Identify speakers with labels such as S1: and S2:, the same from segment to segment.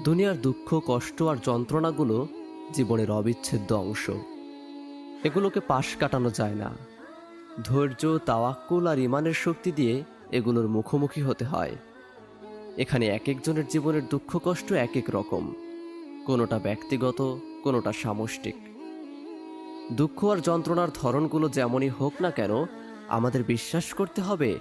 S1: দুনিয়ার দুঃখ, কষ্ট আর যন্ত্রণাগুলো জীবনের অবিচ্ছেদ্য অংশ। এগুলোকে পাশ কাটানো যায় না। ধৈর্য, তাওয়াক্কুল আর ইমানের শক্তি দিয়ে এগুলোর মুখোমুখি হতে হয়। এখানে এক একজনের জীবনের দুঃখ কষ্ট এক এক রকম, কোনোটা ব্যক্তিগত, কোনোটা সামষ্টিক। দুঃখ আর যন্ত্রণার ধরনগুলো যেমনই হোক না কেন, আমাদের বিশ্বাস করতে হবে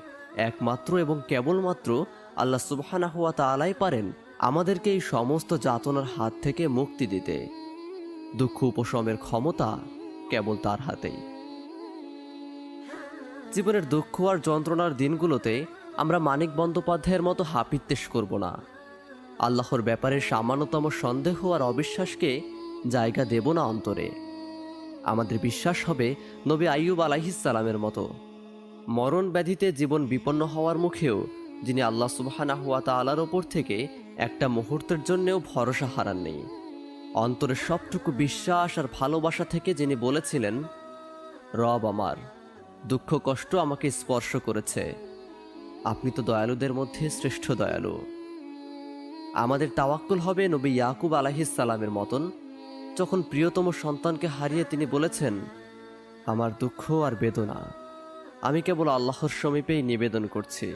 S1: একমাত্র এবং কেবলমাত্র আল্লাহ সুবহানাহু ওয়া তাআলাই পারেন আমাদেরকে এই সমস্ত যাতনার হাত থেকে মুক্তি দিতে। দুঃখ উপশমের ক্ষমতা কেবল তার হাতেই। জীবনের দুঃখ আর যন্ত্রণার দিনগুলোতে আমরা মানিক বন্দ্যোপাধ্যায়ের মতো হাপিত্যেশ করব না। আল্লাহর ব্যাপারে সামান্যতম সন্দেহ আর অবিশ্বাসকে জায়গা দেব না অন্তরে। আমাদের বিশ্বাস হবে নবী আইয়ুব আলাইহিসসালামের মতো, মরণ ব্যাধিতে জীবন বিপন্ন হওয়ার মুখেও যিনি আল্লাহ সুবহানাহু ওয়া তাআলার ওপর থেকে একটা মুহূর্তের জন্যেও ভরসা হারাননি। অন্তরের সবটুকু বিশ্বাস আর ভালোবাসা থেকে যিনি বলেছিলেন, রব আমার, দুঃখ কষ্ট আমাকে স্পর্শ করেছে, আপনি তো দয়ালুদের মধ্যে শ্রেষ্ঠ দয়ালু। আমাদের তাওয়াক্কুল হবে নবী ইয়াকুব আলাইহিসসালামের মতন, যখন প্রিয়তম সন্তানকে হারিয়ে তিনি বলেছেন, আমার দুঃখ আর বেদনা আমি কেবল আল্লাহর সমীপেই নিবেদন করছি।